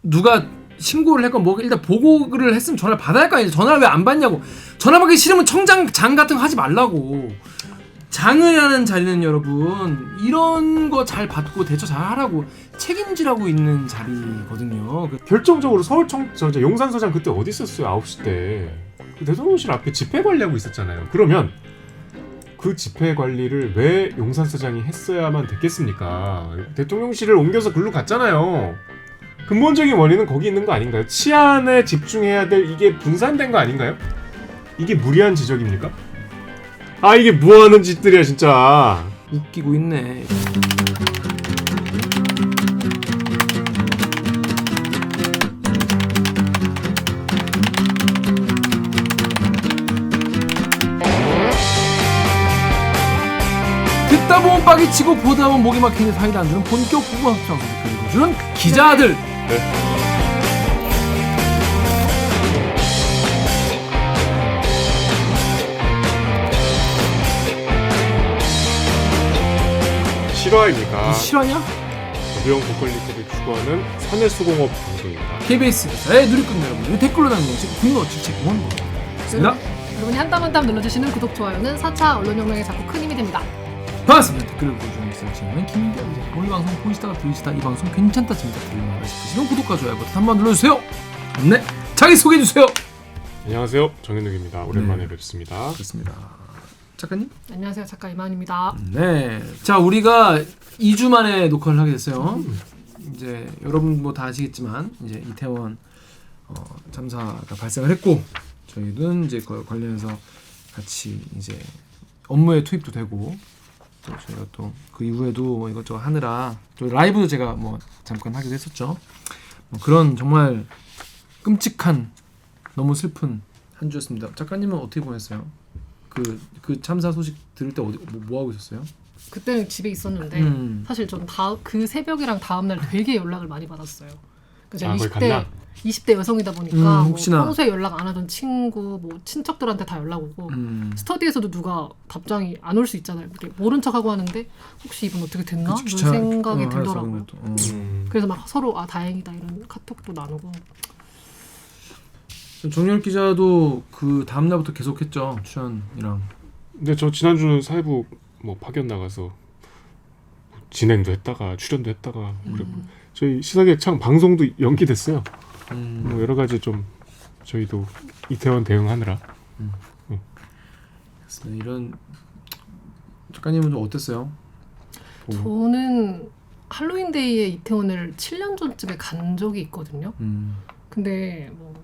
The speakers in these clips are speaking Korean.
누가 신고를 했건 뭐 일단 보고를 했으면 전화를 받아야 할 거 아니야. 전화를 왜 안 받냐고. 전화 받기 싫으면 청장 장 같은 거 하지 말라고. 장을 하는 자리는 여러분 이런 거 잘 받고 대처 잘 하라고 책임지라고 있는 자리거든요. 결정적으로 용산서장 그때 어디 있었어요? 9시 때 그 대통령실 앞에 집회 관리하고 있었잖아요. 그러면 그 집회 관리를 왜 용산서장이 했어야만 됐겠습니까? 대통령실을 옮겨서 글로 갔잖아요. 근본적인 원인은 거기 있는 거 아닌가요? 치안에 집중해야 될 이게 분산된 거 아닌가요? 이게 무리한 지적입니까? 아 이게 뭐하는 짓들이야 진짜. 웃기고 있네. 듣다 보면 빡이 치고 보다 보면 목이 막히는 사이다 안 주는 본격 국어 학창 소식을 읽어주는 기자들. 네. 실화입니까? 실화냐? 무형 고퀄리티를 추구하는 산해수공업 방송입니다. KBS 기사의 누리꾼 여러분 댓글로 남겨주신 분노 질책 응원입니다. 여러분이 한 땀 한 땀 눌러주시는 구독, 좋아요는 4차 언론혁명에 자꾸 큰 힘이 됩니다. 반갑습니다. 댓글을 보여주는 기사는 김기현입니다. 오늘 방송 보시다가 들으시다 이 방송 괜찮다 재밌다 들을만하다 싶으시면 구독과 좋아요 버튼 한번 눌러주세요. 네, 자기소개해주세요. 안녕하세요, 정현욱입니다. 오랜만에 뵙습니다. 그렇습니다. 작가님? 안녕하세요, 작가 이만입니다. 네, 자 우리가 2주 만에 녹화를 하게 됐어요. 이제 여러분 뭐 다 아시겠지만 이제 이태원 참사가 발생을 했고 저희는 이제 그 관련해서 같이 이제 업무에 투입도 되고 또 저희가 또 그 이후에도 뭐 이것저것 하느라 또 라이브도 제가 뭐 잠깐 하기도 했었죠. 뭐 그런 정말 끔찍한 너무 슬픈 한 주였습니다. 작가님은 어떻게 보냈어요? 그 참사 소식 들을 때 어디 뭐 하고 있었어요? 그때는 집에 있었는데 사실 전 그 새벽이랑 다음 날 되게 연락을 많이 받았어요. 제가 20대 여성이다 보니까 혹시나 뭐 평소에 연락 안 하던 친구, 뭐 친척들한테 다 연락 오고 스터디에서도 누가 답장이 안 올 수 있잖아요. 모른 척하고 하는데 혹시 이분 어떻게 됐나? 이런 생각이 들더라고요. 그래서 막 서로 다행이다 이런 카톡도 나누고. 정열 기자도 그 다음 날부터 계속했죠, 출연이랑. 근데 저 지난주는 사회부 뭐 파견 나가서 진행도 했다가 출연도 했다가 그리고 저희 시사계 창 방송도 연기됐어요. 뭐 여러 가지 좀 저희도 이태원 대응하느라. 이런 작가님은 좀 어땠어요? 저는 할로윈데이에 이태원을 7년 전쯤에 간 적이 있거든요. 근데 뭐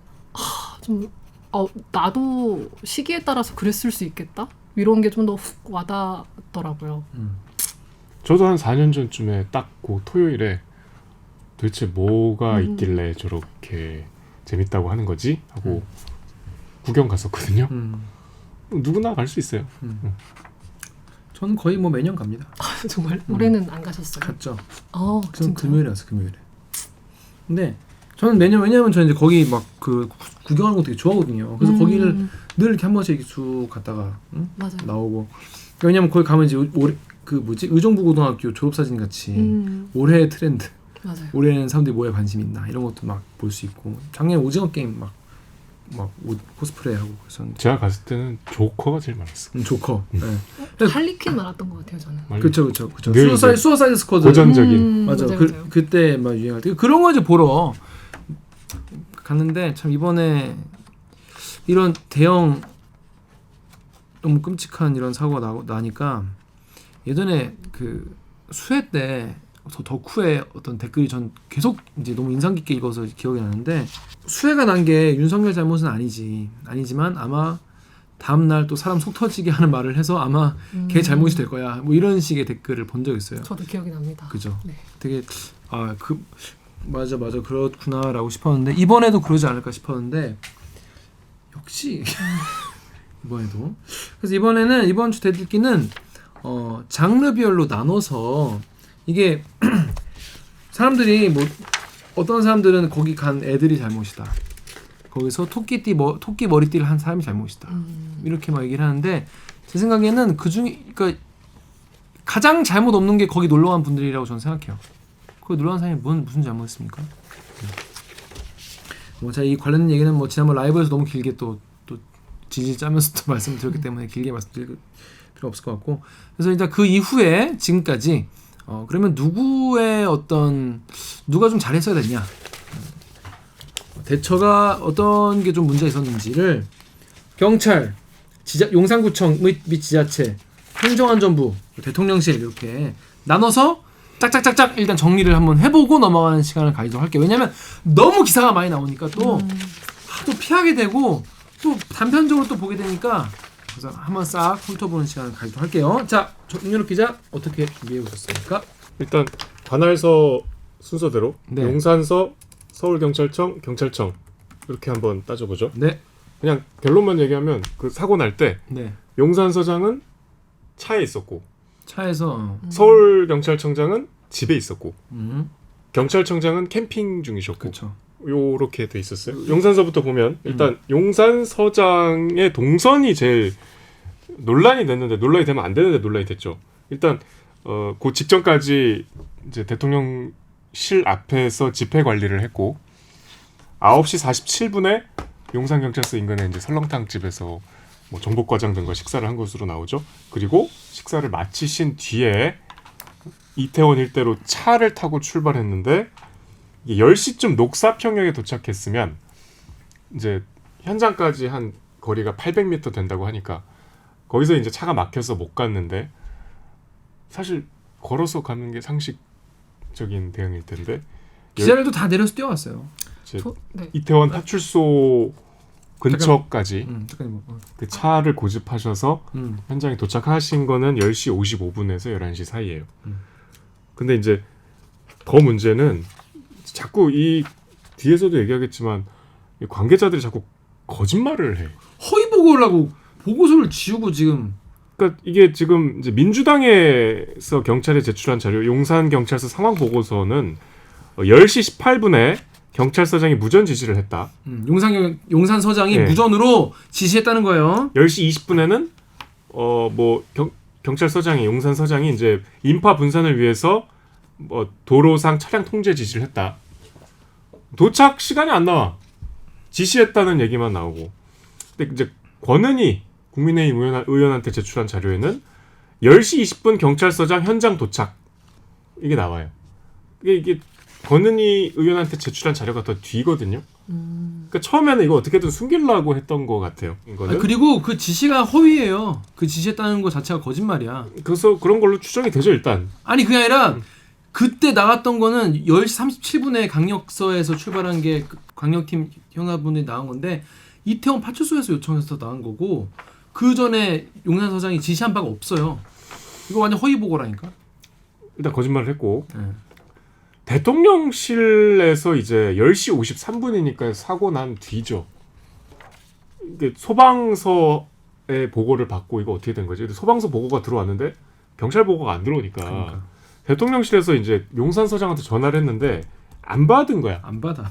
나도 시기에 따라서 그랬을 수 있겠다? 이런 게 좀 더 훅 와닿더라고요. 저도 한 4년 전쯤에 딱 그 토요일에 도대체 뭐가 있길래 저렇게 재밌다고 하는 거지? 하고 구경 갔었거든요. 누구나 갈 수 있어요. 저는 거의 뭐 매년 갑니다. 정말? 올해는 안 가셨어요? 갔죠. 진짜? 금요일에 왔어요. 금요일에. 근데 저는 매년 왜냐면 저는 이제 거기 막 그 구경하는 거 되게 좋아하거든요. 그래서 거기를 늘 이렇게 한 번씩 쭉 갔다가 나오고. 왜냐면 거기 가면 이제 올해 의정부 고등학교 졸업사진 같이 올해의 트렌드. 맞아요. 올해는 사람들이 뭐에 관심 있나 이런 것도 막 볼 수 있고. 작년에 오징어 게임 막 옷 코스프레 하고 그래서 제가 갔을 때는 조커가 제일 많았어. 조커. 네. 할리퀸 많았던 것 같아요 저는. 그렇죠. 수어사이드 스쿼드. 고전적인. 맞아. 그때 막 유행할 때 그런 거 이제 보러 갔는데 참 이번에 이런 대형 너무 끔찍한 이런 사고가 나니까 예전에 그 수해 때 덕후의 어떤 댓글이 전 계속 이제 너무 인상 깊게 읽어서 기억이 나는데 수해가 난 게 윤석열 잘못은 아니지만 아마 다음날 또 사람 속 터지게 하는 말을 해서 아마 걔 잘못이 될 거야 뭐 이런 식의 댓글을 본 적 있어요. 저도 기억이 납니다. 그죠? 네. 되게 맞아 그렇구나라고 싶었는데 이번에도 그러지 않을까 싶었는데 역시 이번에도 그래서 이번에는 이번 주 대들기는 장르별로 나눠서 이게 사람들이 뭐 어떤 사람들은 거기 간 애들이 잘못이다. 거기서 토끼 머리띠를 한 사람이 잘못이다. 이렇게 막 얘기를 하는데 제 생각에는 그중에 그러니까 가장 잘못 없는 게 거기 놀러 간 분들이라고 저는 생각해요. 거기 놀러 간 사람이 무슨 잘못했습니까? 뭐 제가 이 관련 얘기는 뭐 지난번 라이브에서 너무 길게 또 지지 짜면서 또 말씀드렸기 때문에 길게 말씀드릴 필요 없을 것 같고 그래서 일단 그 이후에 지금까지 그러면 누가 좀 잘했어야 됐냐 대처가 어떤 게 좀 문제가 있었는지를 경찰, 용산구청 및 지자체, 행정안전부, 대통령실 이렇게 나눠서 짝짝짝짝 일단 정리를 한번 해보고 넘어가는 시간을 가지도록 할게요. 왜냐하면 너무 기사가 많이 나오니까 또 피하게 되고 또 단편적으로 또 보게 되니까 그래서 한번 싹 훑어보는 시간을 가지도록 할게요. 자, 윤현욱 기자 어떻게 준비해 오셨습니까? 일단 관할서 순서대로 네. 용산서, 서울경찰청, 경찰청 이렇게 한번 따져보죠. 네. 그냥 결론만 얘기하면 그 사고 날 때 네. 용산서장은 차에 있었고 차에서 서울경찰청장은 집에 있었고 음. 경찰청장은 캠핑 중이셨고 그렇죠. 요렇게 돼 있었어요. 용산서부터 보면 일단 용산서장의 동선이 제일 논란이 됐는데 논란이 되면 안 되는데 논란이 됐죠. 일단 그 직전까지 이제 대통령실 앞에서 집회 관리를 했고 9시 47분에 용산경찰서 인근에 이제 설렁탕 집에서 뭐 정복과장 등과 식사를 한 것으로 나오죠. 그리고 식사를 마치신 뒤에 이태원 일대로 차를 타고 출발했는데 10시쯤 녹사평역에 도착했으면 이제 현장까지 한 거리가 800m 된다고 하니까 거기서 이제 차가 막혀서 못 갔는데 사실 걸어서 가는 게 상식적인 대응일 텐데 기자들도 다 내려서 뛰어왔어요. 네. 이태원 파출소 근처까지 잠깐만. 그 차를 고집하셔서 현장에 도착하신 거는 10시 55분에서 11시 사이예요. 근데 이제 더 문제는 자꾸 이 뒤에서도 얘기하겠지만 이 관계자들이 자꾸 거짓말을 해. 허위 보고를 하고 보고서를 지우고 지금 그러니까 이게 지금 이제 민주당에서 경찰에 제출한 자료 용산 경찰서 상황 보고서는 10시 18분에 경찰서장이 무전 지시를 했다. 용산서장이 네. 무전으로 지시했다는 거예요. 10시 20분에는 경찰서장이 용산서장이 이제 인파 분산을 위해서 뭐 도로상 차량 통제 지시를 했다. 도착 시간이 안 나와. 지시했다는 얘기만 나오고. 근데 이제 권은희 국민의힘 의원한테 제출한 자료에는 10시 20분 경찰서장 현장 도착 이게 나와요. 이게 권은희 의원한테 제출한 자료가 더 뒤거든요. 그러니까 처음에는 이거 어떻게든 숨기려고 했던 것 같아요. 이거는. 그리고 그 지시가 허위예요. 그 지시했다는 거 자체가 거짓말이야. 그래서 그런 걸로 추정이 되죠 일단. 아니 그게 아니라 그때 나갔던 거는 10시 37분에 강력서에서 출발한 게 강력팀 현아분이 나온 건데 이태원 파출소에서 요청해서 나온 거고 그 전에 용산서장이 지시한 바가 없어요. 이거 완전 허위 보고라니까. 일단 거짓말을 했고 대통령실에서 이제 10시 53분이니까 사고 난 뒤죠. 이게 소방서의 보고를 받고 이거 어떻게 된 거지? 소방서 보고가 들어왔는데 경찰 보고가 안 들어오니까 그러니까. 대통령실에서 이제 용산서장한테 전화를 했는데 안 받은 거야. 안 받아.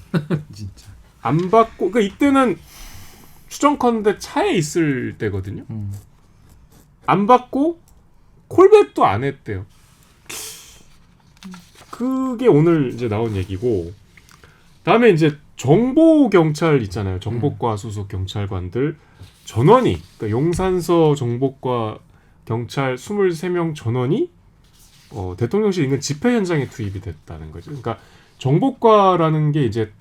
진짜. 안 받고 그러니까 이때는 추정컨대 차에 있을 때거든요. 안 받고 콜백도 안 했대요. 그게 오늘 이제 나온 얘기고 다음에 이제 정보 경찰 있잖아요. 정보과 소속 경찰관들 전원이 그러니까 용산서 정보과 경찰 23명 전원이 대통령실 인근 집회 현장에 투입이 됐다는 거죠. 그러니까 정보과라는 게 이제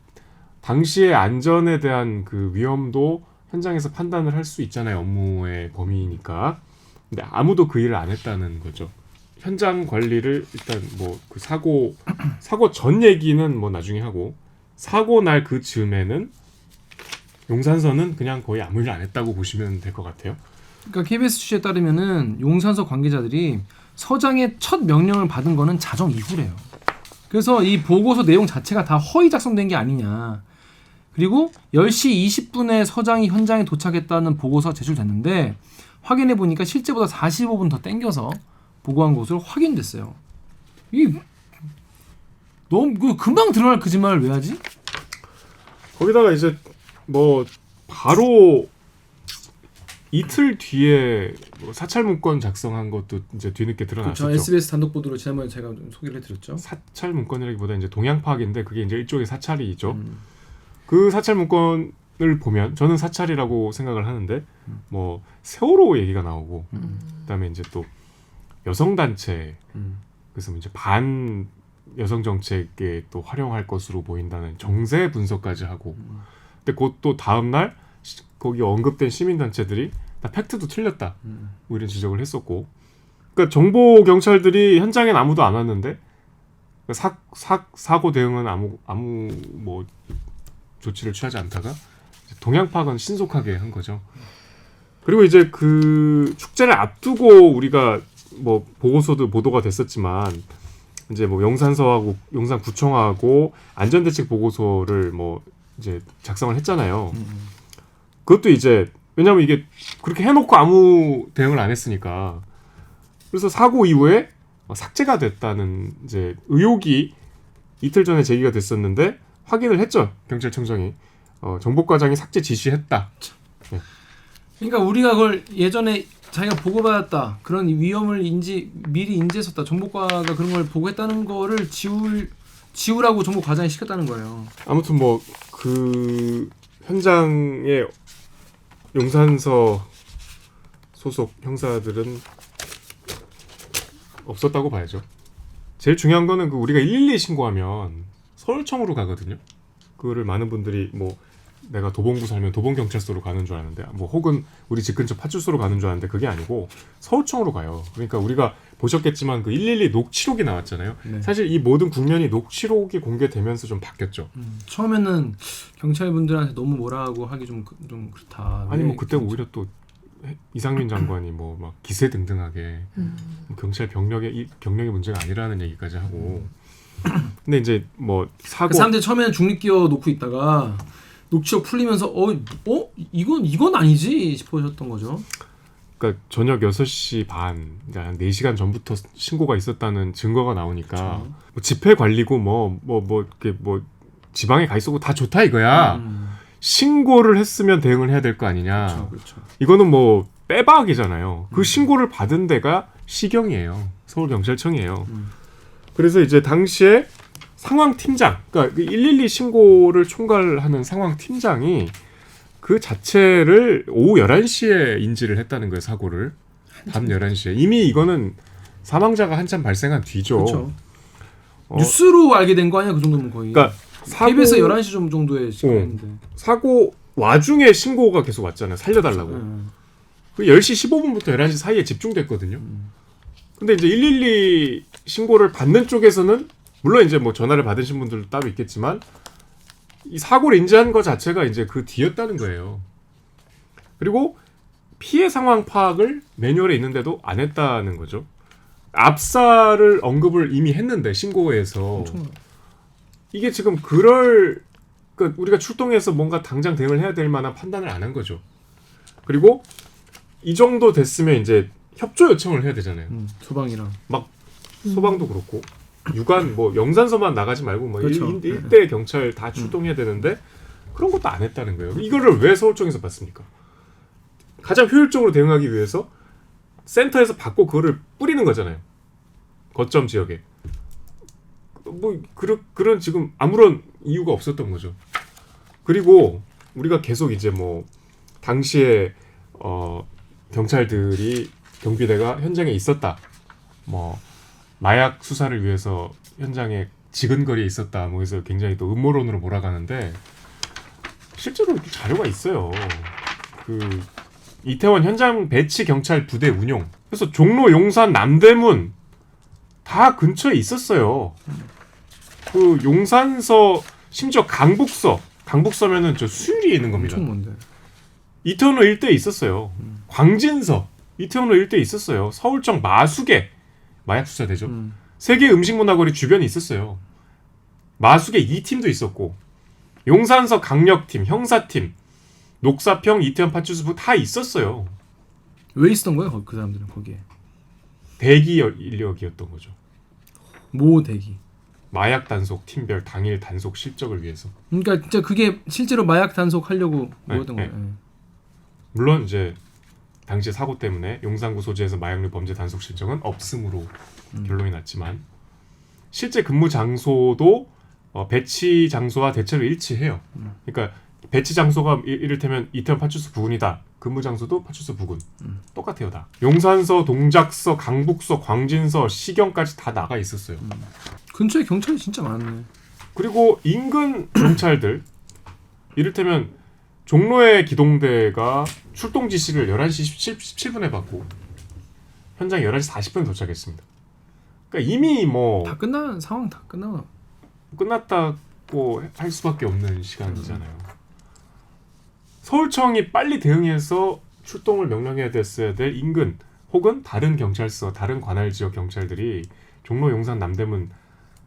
당시의 안전에 대한 그 위험도 현장에서 판단을 할 수 있잖아요. 업무의 범위니까. 근데 아무도 그 일을 안 했다는 거죠. 현장 관리를 일단 뭐 그 사고 전 얘기는 뭐 나중에 하고 사고 날 그 즈음에는 용산서는 그냥 거의 아무 일 안 했다고 보시면 될 것 같아요. 그러니까 KBS 취재에 따르면은 용산서 관계자들이 서장의 첫 명령을 받은 거는 자정 이후래요. 그래서 이 보고서 내용 자체가 다 허위 작성된 게 아니냐. 그리고 10시 20분에 서장이 현장에 도착했다는 보고서가 제출됐는데 확인해 보니까 실제보다 45분 더 땡겨서 보고한 것으로 확인됐어요. 이 너무 금방 드러날 거짓말을 왜 하지? 거기다가 이제 뭐 바로 이틀 뒤에 뭐 사찰 문건 작성한 것도 이제 뒤늦게 드러났었죠. 그렇죠. SBS 단독 보도로 지난번에 제가 좀 소개를 해드렸죠. 사찰 문건이라기보다 이제 동향 파악인데 그게 이제 일종의 사찰이죠. 그 사찰 문건을 보면 저는 사찰이라고 생각을 하는데 뭐 세월호 얘기가 나오고 그다음에 이제 또 여성 단체 그래서 이제 반 여성 정책에 또 활용할 것으로 보인다는 정세 분석까지 하고 근데 곧 또 다음 날 거기 언급된 시민 단체들이 다 팩트도 틀렸다 뭐 이런 지적을 했었고 그러니까 정보 경찰들이 현장엔 아무도 안 왔는데 사고 대응은 아무 뭐 조치를 취하지 않다가 동향 파악은 신속하게 한 거죠. 그리고 이제 그 축제를 앞두고 우리가 뭐 보고서도 보도가 됐었지만 이제 뭐 용산서하고 용산구청하고 안전대책 보고서를 뭐 이제 작성을 했잖아요. 그것도 이제 왜냐하면 이게 그렇게 해놓고 아무 대응을 안 했으니까 그래서 사고 이후에 삭제가 됐다는 이제 의혹이 이틀 전에 제기가 됐었는데 확인을 했죠 경찰청장이 정보과장이 삭제 지시했다. 네. 그러니까 우리가 그걸 예전에 자기가 보고받았다 그런 위험을 미리 인지했었다 정보과가 그런 걸 보고했다는 거를 지우라고 정보과장이 시켰다는 거예요. 아무튼 뭐 그 현장에 용산서 소속 형사들은 없었다고 봐야죠. 제일 중요한 거는 그 우리가 112 신고하면 서울청으로 가거든요. 그거를 많은 분들이 뭐 내가 도봉구 살면 도봉경찰서로 가는 줄 아는데 뭐 혹은 우리 집 근처 파출소로 가는 줄 아는데 그게 아니고 서울청으로 가요. 그러니까 우리가 보셨겠지만 그 112 녹취록이 나왔잖아요. 네. 사실 이 모든 국면이 녹취록이 공개되면서 좀 바뀌었죠. 처음에는 경찰분들한테 너무 뭐라고 하기 좀 그렇다. 아니 뭐 그때 오히려 또 이상민 장관이 뭐 막 기세등등하게 뭐 경찰 병력의 문제가 아니라는 얘기까지 하고 근데 이제 뭐 사고 그 사람들이 처음에는 중립기어 놓고 있다가 녹취록 풀리면서 이건 아니지 싶으셨던 거죠. 그러니까 저녁 6시 반, 한 4시간 전부터 신고가 있었다는 증거가 나오니까 그렇죠. 뭐 집회 관리고 이렇게 지방에 가 있었고 다 좋다 이거야. 신고를 했으면 대응을 해야 될 거 아니냐. 그렇죠. 이거는 뭐 빼박이잖아요. 그 신고를 받은 데가 시경이에요. 서울경찰청이에요. 그래서 이제 당시에 상황팀장, 그러니까 112 신고를 총괄하는 상황팀장이 그 자체를 오후 11시에 인지를 했다는 거예요, 사고를. 밤 11시에. 이미 이거는 사망자가 한참 발생한 뒤죠. 그렇죠. 뉴스로 알게 된 거 아니야? 그 정도면 거의. 그러니까 KBS 11시 정도에 시작했는데. 사고 와중에 신고가 계속 왔잖아요. 살려달라고. 그 10시 15분부터 11시 사이에 집중됐거든요. 근데 이제 112 신고를 받는 쪽에서는 물론 이제 뭐 전화를 받으신 분들도 따로 있겠지만 이 사고를 인지한 것 자체가 이제 그 뒤였다는 거예요. 그리고 피해 상황 파악을 매뉴얼에 있는데도 안 했다는 거죠. 압사를 언급을 이미 했는데 신고에서 이게 지금 그러니까 우리가 출동해서 뭔가 당장 대응을 해야 될 만한 판단을 안 한 거죠. 그리고 이 정도 됐으면 이제 협조 요청을 해야 되잖아요. 소방이랑 막 소방도 그렇고 유관 뭐 영산서만 나가지 말고 뭐 그렇죠. 일대 경찰 다 출동해야 되는데 그런 것도 안 했다는 거예요. 이거를 왜 서울청에서 받습니까? 가장 효율적으로 대응하기 위해서 센터에서 받고 그거를 뿌리는 거잖아요. 거점 지역에. 뭐 그런 지금 아무런 이유가 없었던 거죠. 그리고 우리가 계속 이제 뭐 당시에 경찰들이 경비대가 현장에 있었다. 뭐 마약 수사를 위해서 현장에 지근거리에 있었다. 뭐 해서 굉장히 또 음모론으로 몰아가는데 실제로 자료가 있어요. 그 이태원 현장 배치 경찰 부대 운용. 그래서 종로, 용산, 남대문 다 근처에 있었어요. 그 용산서 심지어 강북서면은 저 수유리에 있는 겁니다. 엄청 먼데. 이태원로 일대에 있었어요. 광진서 이태원로 일대에 있었어요. 서울청 마수계 마약 수사대죠. 세계 음식문화거리 주변에 있었어요. 마수계 2팀도 있었고 용산서 강력팀, 형사팀, 녹사평, 이태원 파출소부 다 있었어요. 왜 있었던 거예요? 그 사람들은 거기에. 대기 인력이었던 거죠. 모 대기. 마약 단속 팀별 당일 단속 실적을 위해서. 그러니까 진짜 그게 실제로 마약 단속하려고 모였던 거예요. 네. 물론 이제 당시 사고 때문에 용산구 소재에서 마약류 범죄 단속 실적은 없음으로 결론이 났지만 실제 근무 장소도 배치 장소와 대체로 일치해요. 그러니까 배치 장소가 이를테면 이태원 파출소 부근이다. 근무 장소도 파출소 부근. 똑같아요 다. 용산서, 동작서, 강북서, 광진서, 시경까지 다 나가 있었어요. 근처에 경찰이 진짜 많네. 그리고 인근 경찰들 이를테면 종로의 기동대가 출동 지시를 11시 17분에 받고 현장 11시 40분에 도착했습니다. 그러니까 이미 뭐 다 끝난 상황 다 끝나. 끝났다고 할 수밖에 없는 시간이잖아요. 서울청이 빨리 대응해서 출동을 명령해야 됐어야 될 인근 혹은 다른 경찰서, 다른 관할 지역 경찰들이 종로, 용산, 남대문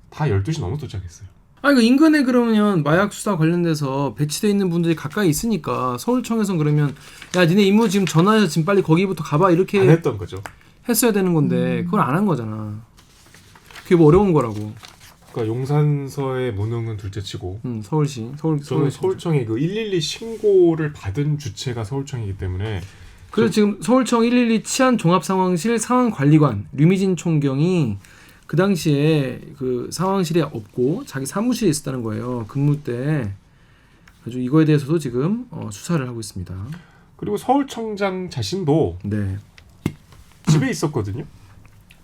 다 12시 넘어 도착했어요. 아니 그 인근에 그러면 마약 수사 관련돼서 배치돼 있는 분들이 가까이 있으니까 서울청에서는 그러면 야 니네 임무 지금 전화해서 지금 빨리 거기부터 가봐 이렇게 안 했던 거죠. 했어야 되는 건데 그걸 안 한 거잖아. 그게 뭐 어려운 거라고. 그러니까 용산서의 무능은 둘째치고 저는 서울청이 그 112 신고를 받은 주체가 서울청이기 때문에 그래서 지금 서울청 112 치안종합상황실 상황관리관 류미진 총경이 그 당시에 그 상황실에 없고 자기 사무실에 있었다는 거예요. 근무 때. 아주 이거에 대해서도 지금 수사를 하고 있습니다. 그리고 서울청장 자신도 네. 집에 있었거든요.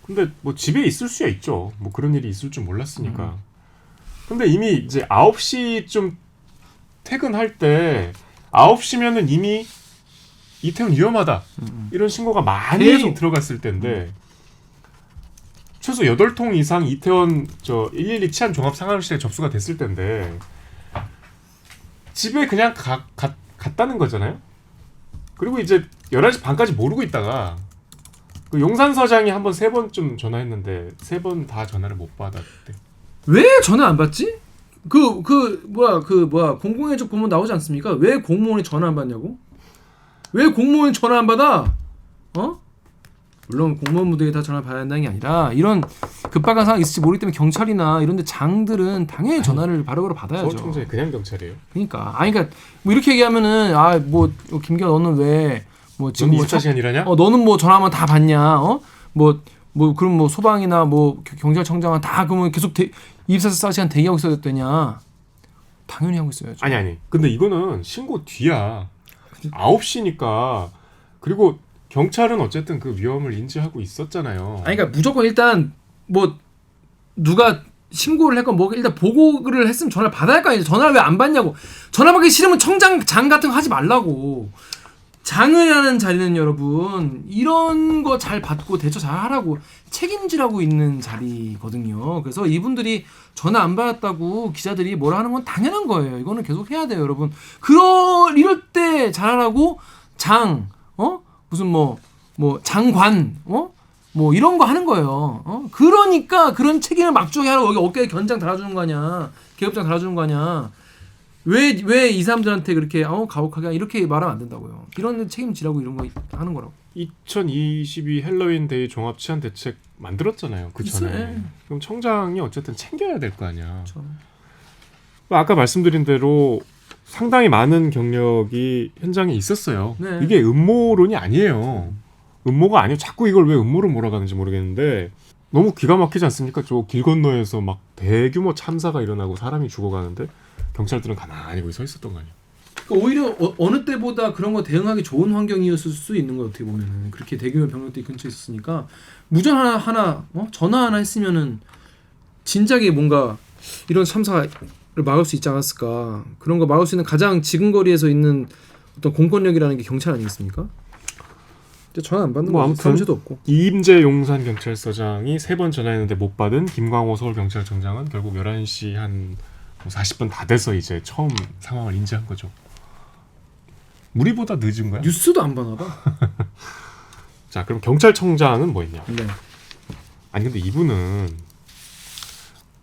근데 뭐 집에 있을 수야 있죠. 뭐 그런 일이 있을 줄 몰랐으니까. 근데 이미 이제 9시쯤 퇴근할 때 9시면은 이미 이태원 위험하다. 이런 신고가 많이 계속 들어갔을 때인데 최소 8통 이상 이태원 112 치안 종합 상황실에 접수가 됐을 때인데 집에 그냥 갔다는 거잖아요. 그리고 이제 11시 반까지 모르고 있다가 그 용산서장이 한번 3번쯤 전화했는데 3번 다 전화를 못 받았대. 왜 전화 안 받지? 그 공공의적 공무원 나오지 않습니까? 왜 공무원이 전화 안 받냐고? 왜 공무원이 전화 안 받아? 물론 공무원분들이 다 전화 받아야 한다는 게 아니라 이런 급박한 상황이 있을지 모르기 때문에 경찰이나 이런 데 장들은 당연히 전화를 바로바로 받아야죠. 서울청장이 그냥 경찰이에요. 그러니까 뭐 이렇게 얘기하면은 김기현 너는 왜 뭐 지금 24시간 일하냐? 너는 뭐 전화하면 다 받냐? 그럼 뭐 소방이나 뭐 경찰청장은 다 그러면 계속 24시간 대기하고 있어야 되냐? 당연히 하고 있어야죠. 아니. 근데 이거는 신고 뒤야. 9시니까. 그리고 경찰은 어쨌든 그 위험을 인지하고 있었잖아요. 그러니까 무조건 일단 뭐 누가 신고를 했건 뭐 일단 보고를 했으면 전화를 받아야 할 거 아니에요. 전화를 왜 안 받냐고. 전화 받기 싫으면 장 같은 거 하지 말라고. 장을 하는 자리는 여러분 이런 거 잘 받고 대처 잘 하라고 책임지라고 있는 자리거든요. 그래서 이분들이 전화 안 받았다고 기자들이 뭐라 하는 건 당연한 거예요. 이거는 계속 해야 돼요, 여러분. 이럴 때 잘하라고 무슨 장관 뭐 이런 거 하는 거예요. 그러니까 그런 책임을 막중히 하라고 여기 어깨에 견장 달아주는 거 아니야. 계급장 달아주는 거 아니야. 왜 이 사람들한테 그렇게 가혹하게 이렇게 말하면 안 된다고요. 이런 책임지라고 이런 거 하는 거라고. 2022 헬로윈 데이 종합 치안 대책 만들었잖아요. 그 전에. 있어요. 그럼 청장이 어쨌든 챙겨야 될 거 아니야. 그렇죠. 아까 말씀드린 대로 상당히 많은 경력이 현장에 있었어요. 네. 이게 음모론이 아니에요. 음모가 아니에요. 자꾸 이걸 왜 음모로 몰아가는지 모르겠는데 너무 기가 막히지 않습니까? 저 길 건너에서 막 대규모 참사가 일어나고 사람이 죽어가는데 경찰들은 가만히 거기 서 있었던 거 아니에요. 오히려 어느 때보다 그런 거 대응하기 좋은 환경이었을 수 있는 거예요. 어떻게 보면은 그렇게 대규모 병력들이 근처에 있었으니까 무전 하나 전화 하나 했으면은 진작에 뭔가 이런 참사를 막을 수 있지 않았을까. 그런 거 막을 수 있는 가장 지근거리에서 있는 어떤 공권력이라는 게 경찰 아니겠습니까? 전화 안 받는 거 아무튼 사무실도 없고. 이임재 용산 경찰서장이 3번 전화했는데 못 받은 김광호 서울경찰청장은 결국 11시 한 40분 다 돼서 이제 처음 상황을 인지한 거죠. 우리보다 늦은 거야? 뉴스도 안 봐나 봐. 자, 그럼 경찰청장은 뭐 했냐? 네. 아니 근데 이분은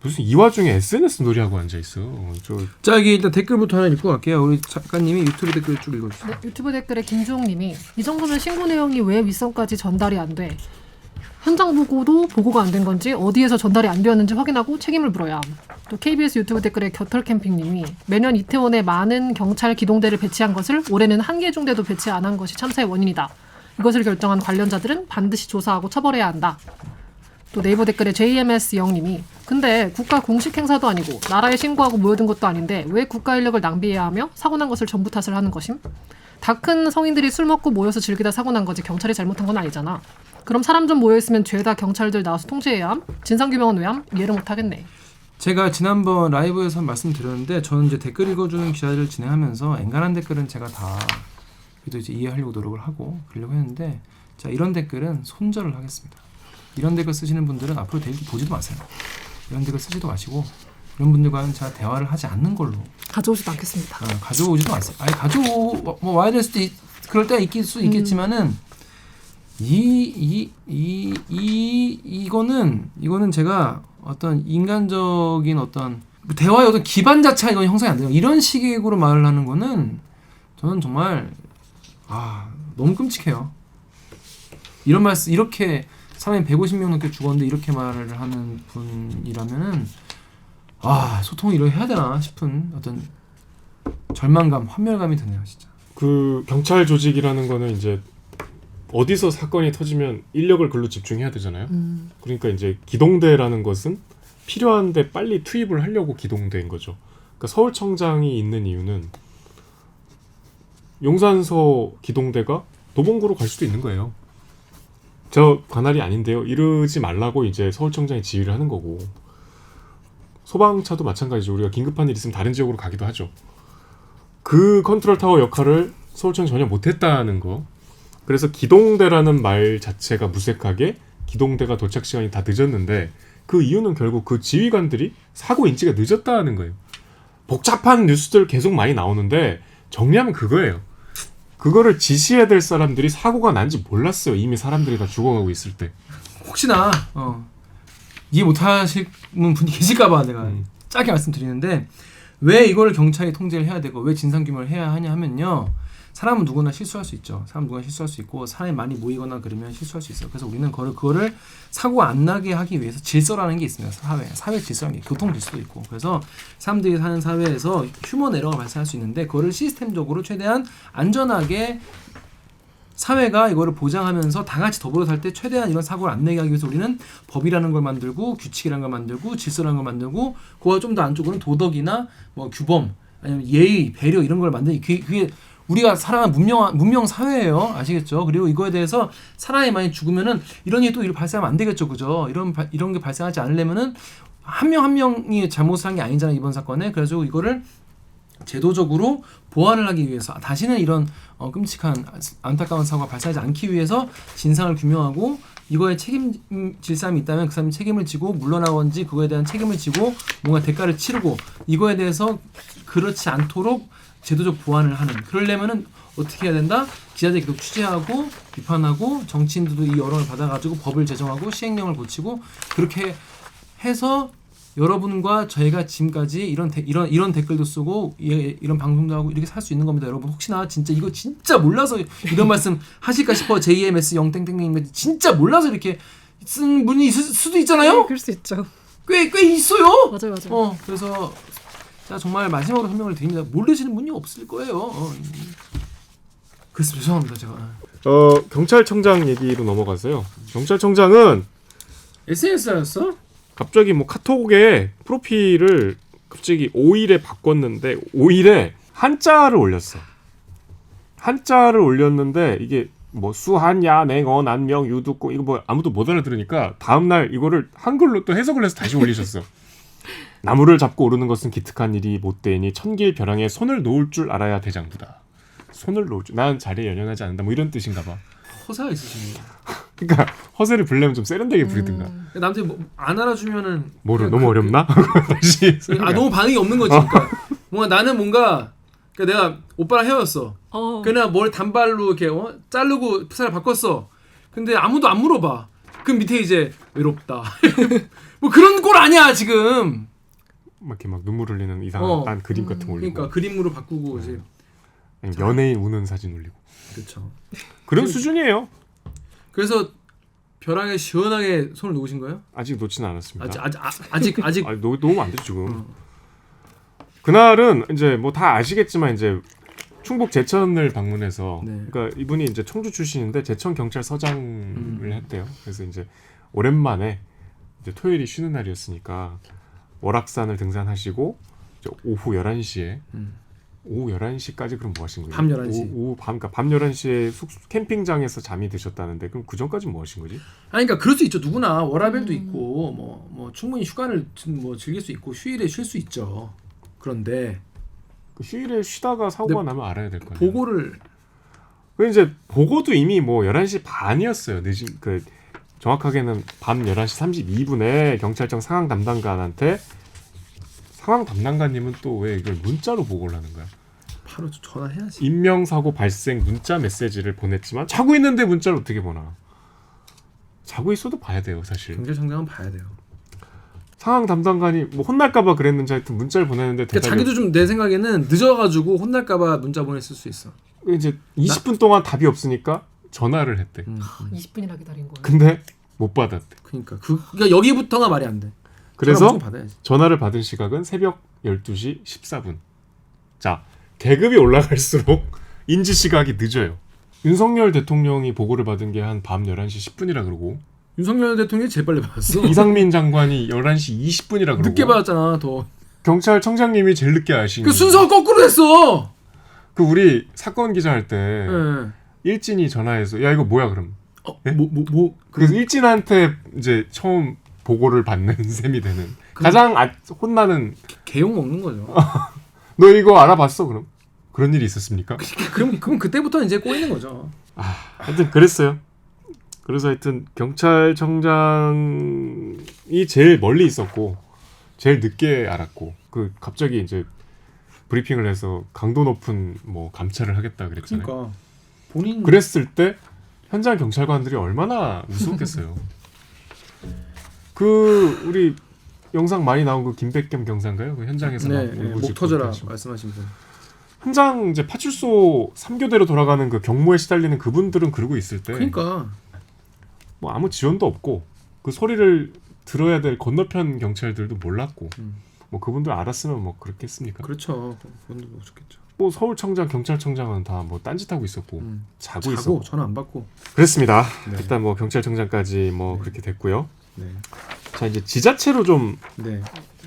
무슨 이 와중에 SNS 놀이하고 앉아있어. 자, 여기 일단 댓글부터 하나 읽고 갈게요. 우리 작가님이 유튜브 댓글 쭉 읽어주세요. 네, 유튜브 댓글에 김주홍님이 이 정도면 신고 내용이 왜 윗선까지 전달이 안 돼? 현장 보고도 보고가 안 된 건지 어디에서 전달이 안 되었는지 확인하고 책임을 물어야 함. 또 KBS 유튜브 댓글에 겨털캠핑님이 매년 이태원에 많은 경찰 기동대를 배치한 것을 올해는 한 개 중대도 배치 안 한 것이 참사의 원인이다. 이것을 결정한 관련자들은 반드시 조사하고 처벌해야 한다. 또 네이버 댓글에 JMS 영님이 근데 국가 공식 행사도 아니고 나라에 신고하고 모여든 것도 아닌데 왜 국가 인력을 낭비해야 하며 사고 난 것을 정부 탓을 하는 것임? 다 큰 성인들이 술 먹고 모여서 즐기다 사고 난 거지 경찰이 잘못한 건 아니잖아. 그럼 사람 좀 모여있으면 죄다 경찰들 나와서 통제해야 함? 진상규명은 왜 함? 이해를 못하겠네. 제가 지난번 라이브에서 말씀드렸는데 저는 이제 댓글 읽어주는 기자들을 진행하면서 엔간한 댓글은 제가 다 그래도 이제 이해하려고 노력을 하고 그러려고 했는데 자 이런 댓글은 손절을 하겠습니다. 이런 댓글 쓰시는 분들은 앞으로 댓글 보지도 마세요. 이런 댓글 쓰지도 마시고 이런 분들과는 제가 대화를 하지 않는 걸로 가져오지도 않겠습니다. 가져오지도 마세요. 아니 뭐 와야 될 수도 그럴 때가 있을 수 있겠지만은 이거는 제가 어떤 인간적인 어떤 대화의 어떤 기반 자체가 이건 형성이 안 돼요. 이런 식으로 말을 하는 거는 저는 정말 너무 끔찍해요. 이런 말씀 이렇게 사람이 150명 넘게 죽었는데 이렇게 말을 하는 분이라면은 소통을 이렇게 해야 되나 싶은 어떤 절망감, 환멸감이 드네요, 진짜. 그 경찰 조직이라는 거는 이제 어디서 사건이 터지면 인력을 글로 집중해야 되잖아요. 그러니까 이제 기동대라는 것은 필요한데 빨리 투입을 하려고 기동대인 거죠. 그러니까 서울청장이 있는 이유는 용산서 기동대가 도봉구로 갈 수도 있는 거예요. 저 관할이 아닌데요. 이러지 말라고 이제 서울청장이 지휘를 하는 거고 소방차도 마찬가지죠. 우리가 긴급한 일 있으면 다른 지역으로 가기도 하죠. 그 컨트롤 타워 역할을 서울청이 전혀 못했다는 거. 그래서 기동대라는 말 자체가 무색하게 기동대가 도착 시간이 다 늦었는데 그 이유는 결국 그 지휘관들이 사고 인지가 늦었다는 거예요. 복잡한 뉴스들 계속 많이 나오는데 정리하면 그거예요. 그거를 지시해야 될 사람들이 사고가 난지 몰랐어요. 이미 사람들이 다 죽어가고 있을 때. 혹시나 이해 못하시는 분이 계실까봐 내가 짧게 말씀드리는데 왜 이걸 경찰이 통제를 해야 되고 왜 진상규명을 해야 하냐 하면요. 사람은 누구나 실수할 수 있죠. 사람 누구나 실수할 수 있고 사람이 많이 모이거나 그러면 실수할 수 있어요. 그래서 우리는 그거를 사고가 안 나게 하기 위해서 질서라는 게 있습니다. 사회 질서라는 게 교통 질서도 있고 그래서 사람들이 사는 사회에서 휴먼 에러가 발생할 수 있는데 그거를 시스템적으로 최대한 안전하게 사회가 이거를 보장하면서 다 같이 더불어 살 때 최대한 이런 사고를 안 내게 하기 위해서 우리는 법이라는 걸 만들고 규칙이라는 걸 만들고 질서라는 걸 만들고 그거와 좀 더 안쪽으로는 도덕이나 뭐 규범 아니면 예의, 배려 이런 걸 만드는 그게 우리가 살아가는 문명 사회예요. 아시겠죠? 그리고 이거에 대해서 사람이 많이 죽으면은 이런 일이 또 발생하면 안 되겠죠. 그죠? 이런 게 발생하지 않으려면은 한 명 한 명이 잘못을 한 게 아니잖아요. 이번 사건에. 그래서 이거를 제도적으로 보완을 하기 위해서 다시는 이런 끔찍한 안타까운 사고가 발생하지 않기 위해서 진상을 규명하고 이거에 책임질 사람이 있다면 그 사람이 책임을 지고 물러나건지 그거에 대한 책임을 지고 뭔가 대가를 치르고 이거에 대해서 그렇지 않도록 제도적 보완을 하는 그러려면은 어떻게 해야 된다? 기자들이 계속 취재하고 비판하고 정치인들도 이 여론을 받아가지고 법을 제정하고 시행령을 고치고 그렇게 해서 여러분과 저희가 지금까지 이런 댓글도 쓰고 이런 방송도 하고 이렇게 살 수 있는 겁니다. 여러분 혹시나 진짜 이거 진짜 몰라서 이런 말씀 하실까 싶어 JMS 영땡땡님 진짜 몰라서 이렇게 쓴 분이 있을 수도 있잖아요. 네, 그럴 수 있죠. 꽤 있어요. 맞아요. 그래서 자 정말 마지막으로 설명을 드립니다. 모르시는 분이 없을 거예요. 그래서 죄송합니다 제가. 경찰청장 얘기로 넘어가서요. 경찰청장은 SNS였어? 갑자기 뭐 카톡에 프로필을 갑자기 5일에 바꿨는데 5일에 한자를 올렸어. 한자를 올렸는데 이게 뭐 수한야 냉어 난명 유두고 이거 뭐 아무도 못 알아들으니까 다음날 이거를 한글로 또 해석을 해서 다시 올리셨어. 나무를 잡고 오르는 것은 기특한 일이 못되니 천길 벼랑에 손을 놓을 줄 알아야 대장부다. 손을 놓을 줄. 난 자리에 연연하지 않는다. 뭐 이런 뜻인가 봐. 허세가 있으시네. 그러니까 허세를 부르려면 좀 세련되게 부리든가. 남들이 안 알아주면은 너무 어렵나? 다시 너무 반응이 없는 거지. 그러니까 나는 그러니까 내가 오빠랑 헤어졌어. 그냥 뭘 단발로 이렇게 자르고 스타일 바꿨어. 근데 아무도 안 물어봐. 그럼 밑에 이제 외롭다. 뭐 그런 꼴 아니야 지금. 막 이렇게 막 눈물 흘리는 이상한 딴 그림 같은 거 올리고. 그러니까 그림으로 바꾸고 이제 연예인 우는 사진 올리고. 그렇죠. 그런 수준이에요. 그래서 벼랑에 시원하게 손을 놓으신 거예요? 아직 놓지는 않았습니다. 아직 놓으면 안 돼 지금. 그날은 이제 뭐 다 아시겠지만 이제 충북 제천을 방문해서 그러니까 이분이 이제 청주 출신인데 제천 경찰서장을 했대요. 그래서 이제 오랜만에 이제 토요일이 쉬는 날이었으니까 월악산을 등산하시고 이제 오후 11시에 오후 11시까지 그럼 뭐 하신 거예요? 밤 11시. 그러니까 밤 11시에 캠핑장에서 잠이 드셨다는데 그럼 그 전까지 뭐 하신 거지? 아니 그러니까 그럴 수 있죠. 누구나 워라밸도 있고 뭐 충분히 휴가를 뭐 즐길 수 있고 휴일에 쉴 수 있죠. 그런데 그 휴일에 쉬다가 사고가 나면 알아야 될 거 아니에요. 보고를 그 이제 보고도 이미 뭐 11시 반이었어요. 늦은 그 정확하게는 밤 11시 32분에 경찰청 상황 담당관한테 상황 담당관님은 또 왜 이걸 문자로 보고를 하는 거야? 바로 전화해야지. 인명사고 발생 문자 메시지를 보냈지만 자고 있는데 문자를 어떻게 보나? 자고 있어도 봐야 돼요, 사실. 경찰청장은 봐야 돼요. 상황 담당관이 뭐 혼날까봐 그랬는지 하여튼 문자를 보내는데 그러니까 자기도 좀 내 생각에는 늦어가지고 혼날까봐 문자 보냈을 수 있어. 이제 20분 동안 답이 없으니까 전화를 했대. 20분이나 기다린 거예요. 근데 못 받았대. 그러니까 여기부터가 말이 안 돼. 그래서 받아야지. 전화를 받은 시각은 새벽 12시 14분. 자, 계급이 올라갈수록 인지 시각이 늦어요. 윤석열 대통령이 보고를 받은 게 한 밤 11시 10분이라 그러고 윤석열 대통령이 제일 빨리 받았어. 이상민 장관이 11시 20분이라 그러고 늦게 받았잖아, 더. 경찰청장님이 제일 늦게 아신 그 순서가 거꾸로 됐어. 그 우리 사건 기자 할 때 네. 일진이 전화해서 야 이거 뭐야 그럼 예? 그래서 그래서 일진한테 이제 처음 보고를 받는 셈이 되는 가장 혼나는 개욕 먹는 거죠. 너 이거 알아봤어 그럼? 그런 일이 있었습니까? 그럼 그때부터 이제 꼬이는 거죠. 하여튼 그랬어요. 그래서 하여튼 경찰청장이 제일 멀리 있었고 제일 늦게 알았고 그 갑자기 이제 브리핑을 해서 강도 높은 뭐 감찰을 하겠다 그랬잖아요. 그러니까 본인 그랬을 때 현장 경찰관들이 얼마나 우스웠겠어요. 그 우리 영상 많이 나온 그 김백겸 경사인가요? 그 현장에서 막 울고 목 터져라 말씀하신 분. 현장 이제 파출소 3교대로 돌아가는 그 경무에 시달리는 그분들은 그러고 있을 때 그러니까 뭐 아무 지원도 없고 그 소리를 들어야 될 건너편 경찰들도 몰랐고 뭐 그분들 알았으면 뭐 그렇겠습니까? 그렇죠. 그분도 뭐 좋겠죠. 뭐 서울청장, 경찰청장은 다 뭐 딴짓하고 있었고 자고 있었고 전화 안 받고 그랬습니다. 네. 일단 뭐 경찰청장까지 뭐 네. 그렇게 됐고요. 네. 자 이제 지자체로 좀 네.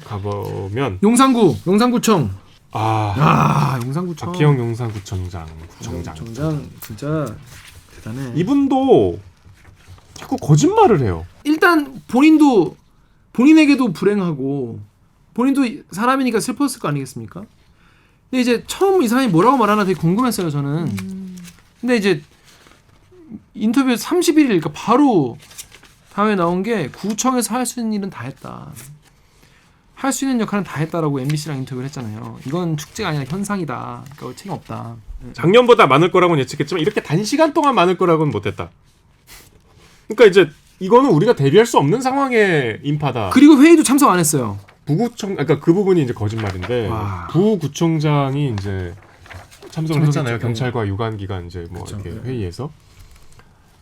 가보면 용산구청. 용산구청. 박기영 용산구청장, 구청장 진짜 대단해. 이분도 자꾸 거짓말을 해요. 일단 본인에게도 불행하고 본인도 사람이니까 슬펐을 거 아니겠습니까? 근데 이제 처음 이 사람이 뭐라고 말하나 되게 궁금했어요 저는. 근데 이제 인터뷰 31일 그러니까 바로 다음에 나온 게 구청에서 할 수 있는 일은 다 했다. 할 수 있는 역할은 다 했다라고 MBC랑 인터뷰를 했잖아요. 이건 축제가 아니라 현상이다. 그러니까 책임 없다. 작년보다 많을 거라고는 예측했지만 이렇게 단시간 동안 많을 거라고는 못했다. 그러니까 이제 이거는 우리가 대비할 수 없는 상황의 인파다. 그리고 회의도 참석 안 했어요. 그러니까 그 부분이 이제 거짓말인데 와. 부구청장이 이제 참석을 했잖아요. 참석했죠. 경찰과 유관기관 이제 뭐 그쵸. 이렇게 네. 회의에서.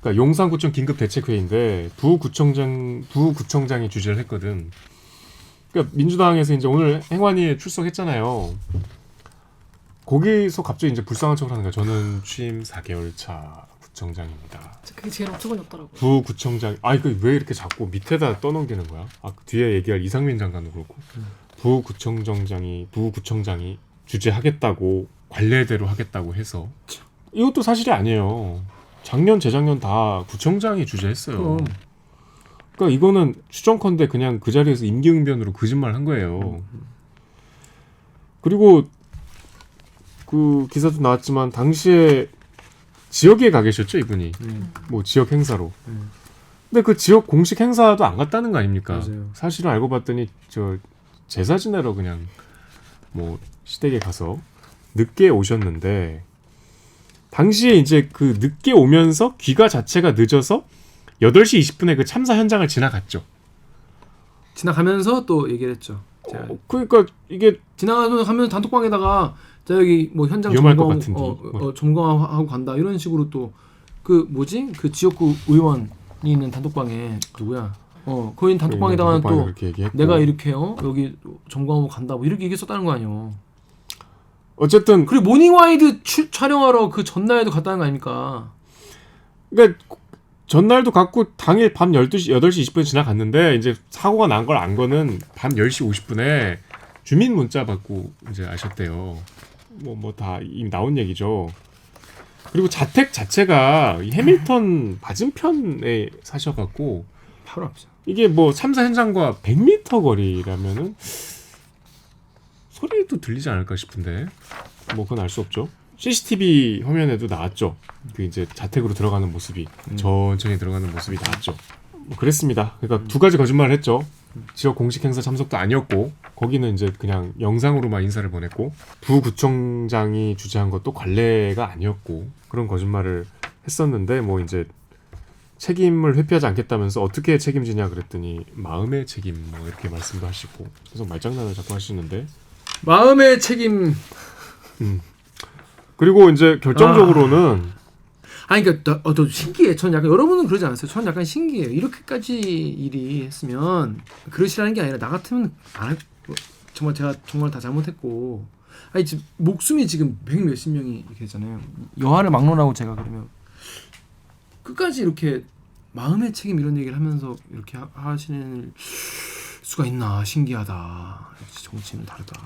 그러니까 용산구청 긴급 대책 회의인데 부구청장이 주재를 했거든. 그러니까 민주당에서 이제 오늘 행안위에 출석했잖아요. 거기서 갑자기 이제 불쌍한 척을 하는 거야. 저는 취임 4개월 차 구청장입니다. 그게 제일 어처구니 없더라고요. 부구청장, 이거 왜 이렇게 자꾸 밑에다 떠넘기는 거야? 그 뒤에 얘기할 이상민 장관도 그렇고 부구청장이 주재하겠다고 관례대로 하겠다고 해서 이것도 사실이 아니에요. 작년, 재작년 다 구청장이 주재했어요. 그러니까 이거는 추정컨대 그냥 그 자리에서 임기응변으로 거짓말 한 거예요. 그리고 그 기사도 나왔지만 당시에 지역에 가 계셨죠 이분이. 뭐 지역 행사로. 근데 그 지역 공식 행사도 안 갔다는 거 아닙니까? 맞아요. 사실은 알고 봤더니 저 제사 지내러 그냥 뭐 시댁에 가서 늦게 오셨는데 당시에 이제 그 늦게 오면서 귀가 자체가 늦어서 8시 20분에 그 참사 현장을 지나갔죠. 지나가면서 또 얘기를 했죠. 그러니까 이게 지나가면서 단톡방에다가 자 여기 뭐 현장 위험할 것 같은데. 점검하고 간다 이런 식으로 또 그 뭐지 그 지역구 의원이 있는 단톡방에 누구야? 거기 단톡방에다가 또 내가 이렇게 여기 점검하고 간다 뭐 이렇게 얘기했었다는 거 아니에요. 어쨌든 그리고 모닝와이드 촬영하러 그 전날에도 갔다는 거 아닙니까? 그러니까 전날도 갖고 당일 밤 8시 20분에 지나갔는데 이제 사고가 난 걸 안 거는 밤 10시 50분에 주민 문자 받고 이제 아셨대요. 뭐 다 이미 나온 얘기죠. 그리고 자택 자체가 이 해밀턴 맞은편에 사셔갖고 바로 앞이죠. 이게 뭐 참사 현장과 100m 거리라면은 소리도 들리지 않을까 싶은데 뭐 그건 알 수 없죠. CCTV 화면에도 나왔죠. 그 이제 자택으로 들어가는 모습이 천천히 들어가는 모습이 나왔죠. 뭐 그랬습니다. 그러니까 두 가지 거짓말을 했죠. 지역 공식 행사 참석도 아니었고 거기는 이제 그냥 영상으로만 인사를 보냈고 부구청장이 주재한 것도 관례가 아니었고 그런 거짓말을 했었는데 뭐 이제 책임을 회피하지 않겠다면서 어떻게 책임지냐 그랬더니 마음의 책임 뭐 이렇게 말씀도 하시고 계속 말장난을 자꾸 하시는데 마음의 책임. 그리고 이제 결정적으로는 아니 그러니까 더 신기해. 전 약간 여러분은 그러지 않았어요? 전 약간 신기해요. 이렇게까지 일이 했으면 그러시라는 게 아니라 나 같으면 안 할. 정말 제가 정말 다 잘못했고 아니 지금 목숨이 지금 100 몇십 명이 이렇게 되잖아요. 여하를 막론하고 제가 그러면 끝까지 이렇게 마음의 책임 이런 얘기를 하면서 이렇게 하시는 수가 있나 신기하다. 역시 정치는 다르다.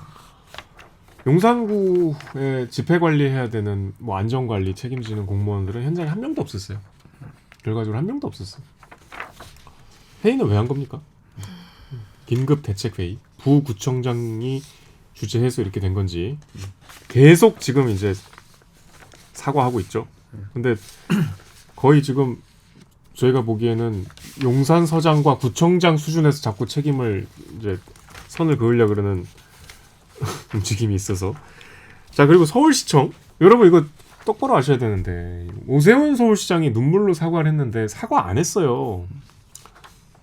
용산구에 집회 관리해야 되는 뭐 안전 관리 책임지는 공무원들은 현장에 한 명도 없었어요. 결과적으로 한 명도 없었어요. 회의는 왜 한 겁니까? 긴급 대책 회의. 부구청장이 주재해서 이렇게 된 건지 계속 지금 이제 사과하고 있죠. 근데 거의 지금 저희가 보기에는 용산서장과 구청장 수준에서 자꾸 책임을 이제 선을 그으려 그러는 움직임이 있어서. 자, 그리고 서울시청. 여러분 이거 똑바로 아셔야 되는데 오세훈 서울시장이 눈물로 사과를 했는데 사과 안 했어요.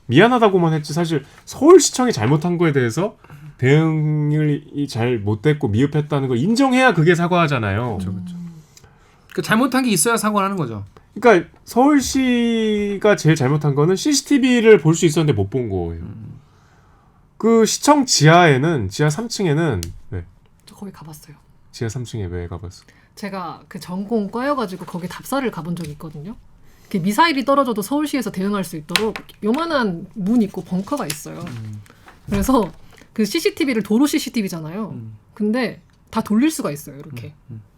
미안하다고만 했지 사실 서울시청이 잘못한 거에 대해서 대응이 잘 못됐고 미흡했다는 걸 인정해야 그게 사과하잖아요. 그렇죠. 그 잘못한 게 있어야 사과를 하는 거죠. 그러니까 서울시가 제일 잘못한 거는 CCTV를 볼 수 있었는데 못 본 거예요. 그 시청 지하에는 지하 3층에는 네. 저 거기 가봤어요. 지하 3층에 왜 가봤어? 제가 그 전공 과여가지고 거기 답사를 가본 적이 있거든요. 그 미사일이 떨어져도 서울시에서 대응할 수 있도록 요만한 문 있고 벙커가 있어요. 그래서 그 CCTV를 도로 CCTV잖아요. 근데 다 돌릴 수가 있어요, 이렇게.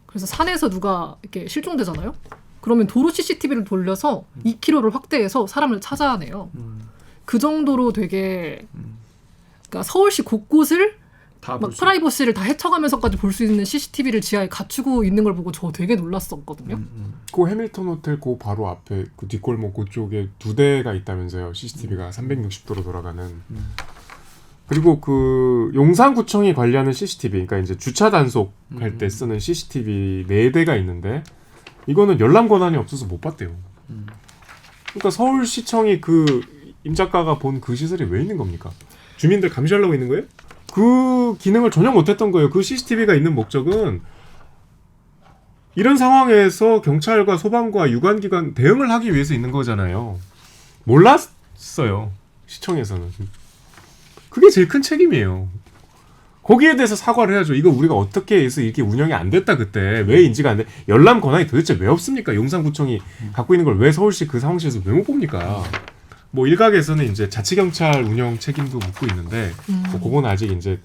그래서 산에서 누가 이렇게 실종되잖아요. 그러면 도로 CCTV를 돌려서 2km를 확대해서 사람을 찾아내요. 그 정도로 되게 그러니까 서울시 곳곳을 막 프라이버시를 다 헤쳐가면서까지 볼 수 있는 CCTV를 지하에 갖추고 있는 걸 보고 저 되게 놀랐었거든요. 그 해밀턴 호텔 그 바로 앞에 그 뒷골목 그쪽에 2대가 있다면서요. CCTV가 360도로 돌아가는. 그리고 그 용산구청이 관리하는 CCTV, 그러니까 이제 주차 단속할 때 쓰는 CCTV 4대가 있는데 이거는 열람 권한이 없어서 못 봤대요. 그러니까 서울시청이 그 임 작가가 본 그 시설이 왜 있는 겁니까? 주민들 감시하려고 있는 거예요? 그 기능을 전혀 못했던 거예요. 그 CCTV가 있는 목적은 이런 상황에서 경찰과 소방과 유관기관 대응을 하기 위해서 있는 거잖아요. 몰랐어요. 시청에서는. 그게 제일 큰 책임이에요. 거기에 대해서 사과를 해야죠. 이거 우리가 어떻게 해서 이렇게 운영이 안 됐다 그때. 왜 인지가 안 돼? 열람 권한이 도대체 왜 없습니까? 용산구청이 갖고 있는 걸 왜 서울시 그 상황실에서 왜 못 봅니까? 뭐 일각에서는 이제 자치경찰 운영 책임도 묻고 있는데 뭐 그건 아직 이제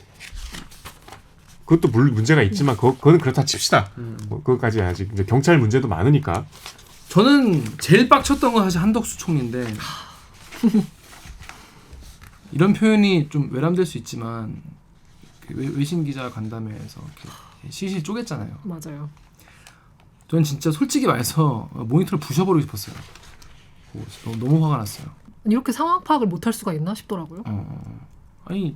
그것도 문제가 있지만 그거는 그렇다 칩시다. 뭐 그것까지 아직 이제 경찰 문제도 많으니까. 저는 제일 빡쳤던 건 사실 한덕수 총리인데 이런 표현이 좀 외람될 수 있지만 그 외신 기자 간담회에서 시실 쪼갰잖아요. 맞아요. 저는 진짜 솔직히 말해서 모니터를 부셔버리고 싶었어요. 너무 화가 났어요. 이렇게 상황 파악을 못할 수가 있나 싶더라고요. 아니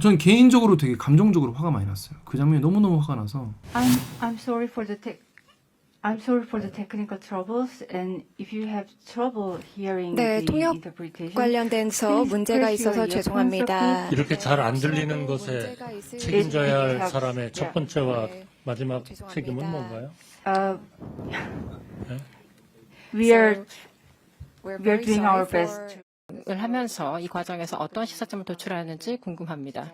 저는 개인적으로 되게 감정적으로 화가 많이 났어요. 그 장면이 너무너무 화가 나서. I'm sorry for the technical troubles, and if you have trouble hearing 네, the 통역 interpretation, 관련돼서 please 문제가 press 있어서 your earphones 죄송합니다. 이렇게 잘 안 들리는 것에 문제가 있으면 책임져야 할 네. 사람의 첫 번째와 네. 마지막 죄송합니다. 책임은 뭔가요? we are We're we are very doing sorry our for- best. 을 하면서 이 과정에서 어떤 시사점을 도출하는지 궁금합니다.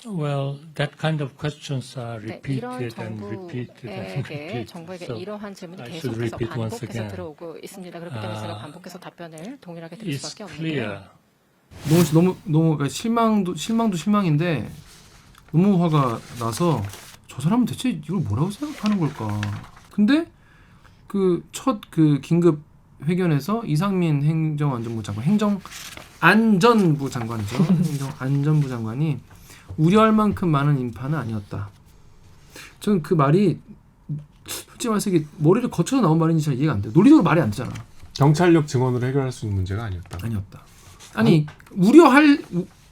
Well, that kind of questions are 네, 이런 repeated and repeated and repeated. 정부에게 So 이러한 질문이 I should 계속해서 repeat once 반복해서 again. 들어오고 있습니다. 그렇기 때문에 제가 반복해서 답변을 동일하게 드릴 It's 수밖에 clear. 없는데요. 너무 그러니까 실망도 실망인데 너무 화가 나서 저 사람은 대체 이걸 뭐라고 생각하는 걸까? 근데 그 첫 그 긴급 회견에서 이상민 행정안전부 장관이죠. 행정안전부 장관이 우려할 만큼 많은 인파는 아니었다. 저는 그 말이 솔직히 말해서 이게 머리를 거쳐서 나온 말인지 잘 이해가 안 돼. 논리적으로 말이 안 되잖아. 경찰력 증언으로 해결할 수 있는 문제가 아니었다. 아니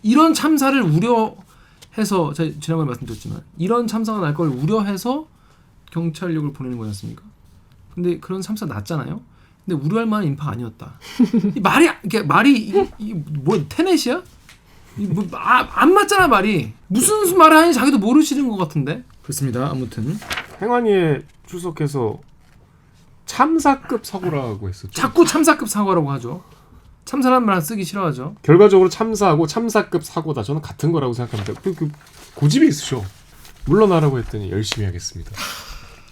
이런 참사를 우려해서 제가 지난번에 말씀드렸지만 이런 참사가 날 걸 우려해서 경찰력을 보내는 거지 않습니까? 근데 그런 참사 났잖아요. 근데 우려할 만한 인파가 아니었다. 이 말이 뭐 테넷이야? 안 맞잖아 말이. 무슨 말을 하는지 자기도 모르시는 것 같은데. 그렇습니다. 아무튼 행안위에 출석해서 참사급 사고라고 했었죠. 자꾸 참사급 사고라고 하죠. 참사란 말 쓰기 싫어하죠. 결과적으로 참사하고 참사급 사고다. 저는 같은 거라고 생각합니다. 그 고집이 있으셔. 물러나라고 했더니 열심히 하겠습니다.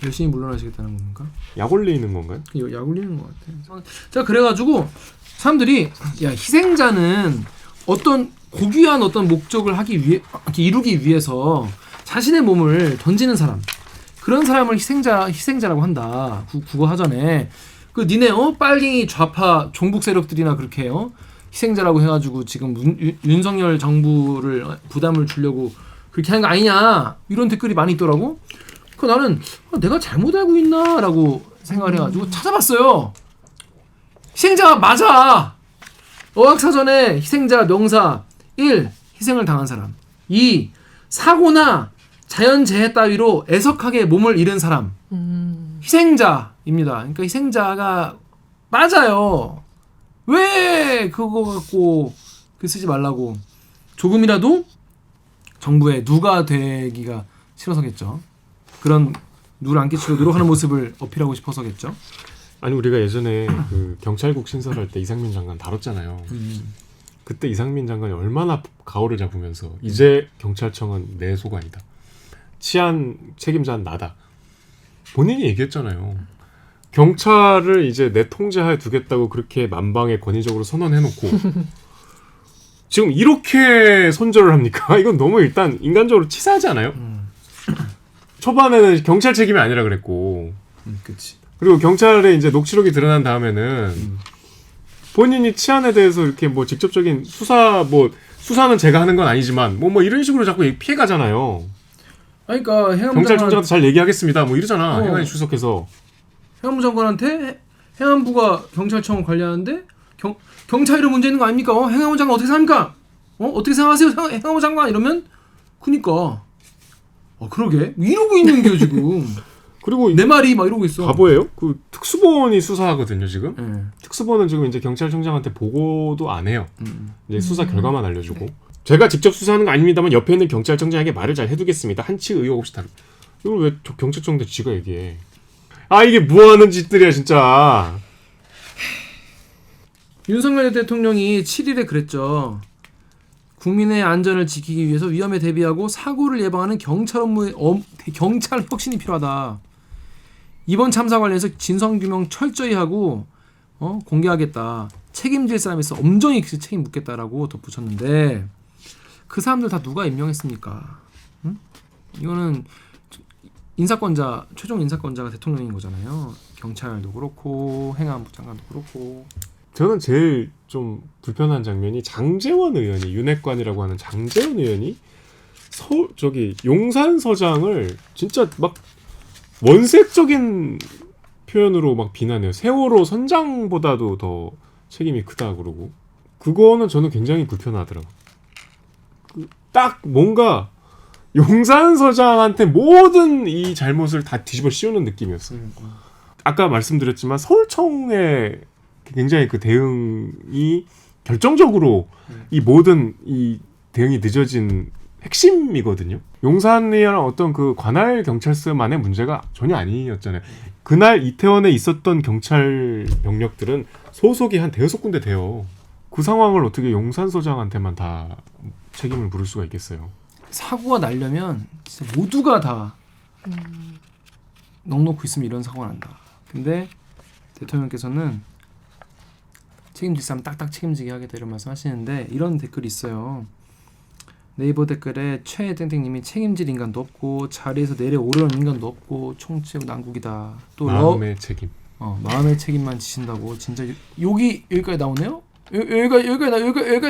열심히 물러나시겠다는 겁니까? 약 올리는 건가요? 약 올리는 것 같아요. 자, 그래가지고 사람들이 야 희생자는 어떤 고귀한 어떤 목적을 이루기 위해서 자신의 몸을 던지는 사람, 그런 사람을 희생자라고 한다. 국어 하전에 그 니네 빨갱이 좌파 종북 세력들이나 그렇게 희생자라고 해가지고 지금 윤석열 정부를 부담을 주려고 그렇게 하는 거 아니냐 이런 댓글이 많이 있더라고. 그 나는 내가 잘못 알고 있나라고 생각을 해가지고 찾아봤어요. 희생자가 맞아. 어학사전에 희생자 명사 1. 희생을 당한 사람 2. 사고나 자연재해 따위로 애석하게 몸을 잃은 사람 희생자입니다. 그러니까 희생자가 맞아요. 왜 그거 갖고 쓰지 말라고. 조금이라도 정부의 누가 되기가 싫어서겠죠. 그런 누를 안 끼치려 노력하는 모습을 어필하고 싶어서겠죠. 아니 우리가 예전에 그 경찰국 신설할 때 이상민 장관 다뤘잖아요. 그때 이상민 장관이 얼마나 가오를 잡으면서 이제 경찰청은 내 소관이다. 치안 책임자는 나다. 본인이 얘기했잖아요. 경찰을 이제 내 통제하에 두겠다고 그렇게 만방에 권위적으로 선언해놓고 지금 이렇게 손절을 합니까? 이건 너무 일단 인간적으로 치사하지 않아요? 초반에는 경찰 책임이 아니라 그랬고, 그렇지. 그리고 경찰의 이제 녹취록이 드러난 다음에는 본인이 치안에 대해서 이렇게 뭐 직접적인 수사는 제가 하는 건 아니지만 뭐 이런 식으로 자꾸 피해 가잖아요. 그러니까 경찰청장한테 잘 얘기하겠습니다. 뭐 이러잖아. 행안위 출석해서. 행안부 장관한테 행안부가 경찰청을 관리하는데 경찰이로 문제 있는 거 아닙니까? 행안부 장관 어떻게 생각합니까? 어떻게 생각하세요? 행안부 장관 이러면 그니까 그러게 이러고 있는 게 지금. 그리고 내 말이 막 이러고 있어. 바보예요? 그 특수본이 수사하거든요 지금. 네. 특수본은 지금 이제 경찰청장한테 보고도 안 해요. 이제 수사 결과만 알려주고. 네. 제가 직접 수사하는 거 아닙니다만 옆에 있는 경찰청장에게 말을 잘 해두겠습니다. 한치 의혹 없이 다루. 이걸 왜 경찰청장 지가 얘기해? 이게 뭐하는 짓들이야 진짜. 윤석열 대통령이 7일에 그랬죠. 국민의 안전을 지키기 위해서 위험에 대비하고 사고를 예방하는 경찰 업무에 경찰 혁신이 필요하다. 이번 참사 관련해서 진상규명 철저히 하고 공개하겠다. 책임질 사람이 있어 엄정히 그 책임 묻겠다라고 덧붙였는데 그 사람들 다 누가 임명했습니까? 응? 이거는 최종 인사권자가 대통령인 거잖아요. 경찰도 그렇고 행안부 장관도 그렇고. 저는 제일 좀 불편한 장면이 장제원 의원이 윤핵관이라고 하는 장제원 의원이 용산서장을 진짜 막 원색적인 표현으로 막 비난해요. 세월호 선장보다도 더 책임이 크다 그러고 그거는 저는 굉장히 불편하더라고. 딱 뭔가 용산서장한테 모든 이 잘못을 다 뒤집어 씌우는 느낌이었어요. 아까 말씀드렸지만 서울청의 굉장히 그 대응이 결정적으로 이 모든 이 대응이 늦어진 핵심이거든요. 용산이랑 어떤 그 관할 경찰서만의 문제가 전혀 아니었잖아요. 그날 이태원에 있었던 경찰 병력들은 소속이 한 5군데 돼요. 그 상황을 어떻게 용산서장한테만 다 책임을 물을 수가 있겠어요. 사고가 나려면 진짜 모두가 다 넉넉히 있으면 이런 사고가 난다. 근데 대통령께서는 책임질 사람 딱딱 책임지게 하겠다 이런 말씀 하시는데 이런 댓글이 있어요. 네이버 댓글에 최땡땡님이 책임질 인간도 없고 자리에서 내려오려는 인간도 없고 총체적 난국이다. 또 마음의 책임. 마음의 책임만 지신다고 진짜 여기까지 나오네요. 여기까지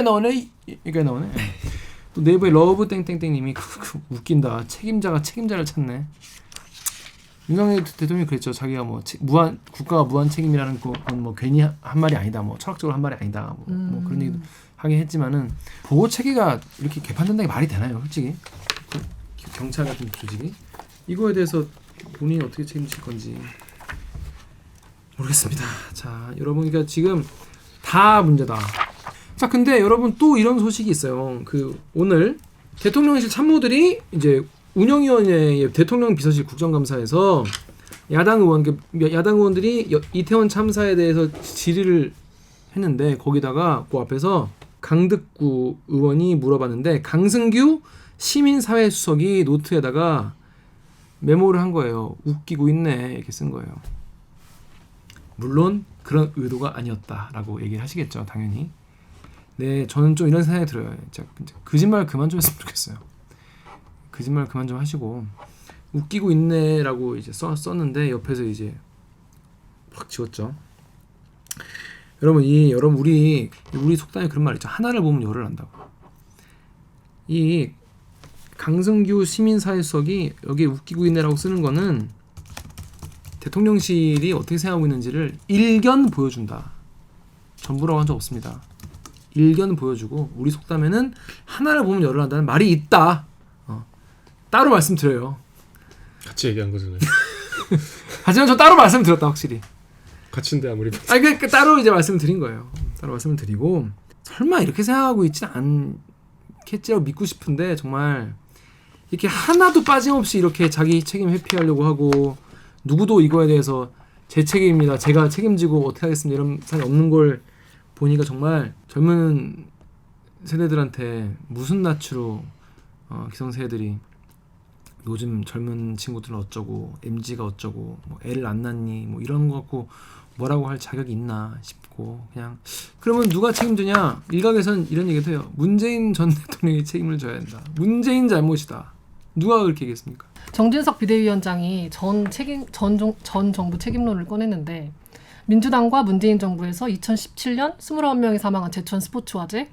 나오네. 여기까지 나오네. 또 네이버에 러브 땡땡땡님이 웃긴다. 책임자가 책임자를 찾네. 윤석열 대통령이 그랬죠. 자기가 뭐 국가가 무한 책임이라는 건 뭐 괜히 한 말이 아니다. 뭐 철학적으로 한 말이 아니다. 뭐 그런 얘기도 하긴 했지만은 보호 체계가 이렇게 개판된다는 게 말이 되나요, 솔직히? 경찰 같은 조직이 이거에 대해서 본인이 어떻게 책임질 건지 모르겠습니다. 자, 여러분, 그러니까 지금 다 문제다. 자, 근데 여러분 또 이런 소식이 있어요. 오늘 대통령실 참모들이 이제 운영위원회의 대통령 비서실 국정감사에서 야당 의원들이 이태원 참사에 대해서 질의를 했는데 거기다가 그 앞에서 강득구 의원이 물어봤는데 강승규 시민사회 수석이 노트에다가 메모를 한 거예요. 웃기고 있네 이렇게 쓴 거예요. 물론 그런 의도가 아니었다라고 얘기를 하시겠죠, 당연히. 네, 저는 좀 이런 생각이 들어요. 진짜 거짓말 그만 좀 했으면 좋겠어요. 거짓말 그만 좀 하시고 웃기고 있네라고 이제 썼는데 옆에서 이제 확 지웠죠. 여러분 우리 속담에 그런 말 있죠. 하나를 보면 열을 안다고. 이 강승규 시민사회수석이 여기 웃기고 있네라고 쓰는 거는 대통령실이 어떻게 생각하고 있는지를 일견 보여준다. 전부라고 한 적 없습니다. 일견 보여주고 우리 속담에는 하나를 보면 열을 안다는 말이 있다. 따로 말씀드려요. 같이 얘기한 거잖아요. 하지만 저 따로 말씀드렸다 확실히. 같이인데 아무리. 그러니까 따로 이제 말씀드린 거예요. 따로 말씀을 드리고 설마 이렇게 생각하고 있지는 않겠지라고 믿고 싶은데 정말 이렇게 하나도 빠짐없이 이렇게 자기 책임 회피하려고 하고 누구도 이거에 대해서 제 책임입니다. 제가 책임지고 어떻게 하겠습니다. 이런 사람이 없는 걸 보니까 정말 젊은 세대들한테 무슨 낯으로 기성세대들이 요즘 젊은 친구들은 어쩌고 MZ가 어쩌고 뭐 애를 안 낳니 뭐 이런 거 갖고 뭐라고 할 자격이 있나 싶고 그냥 그러면 누가 책임지냐 일각에서는 이런 얘기도 해요. 문재인 전 대통령이 책임을 져야 한다. 문재인 잘못이다. 누가 그렇게 얘기했습니까? 정진석 비대위원장이 전 정부 책임론을 꺼냈는데 민주당과 문재인 정부에서 2017년 29명이 사망한 제천 스포츠 화재,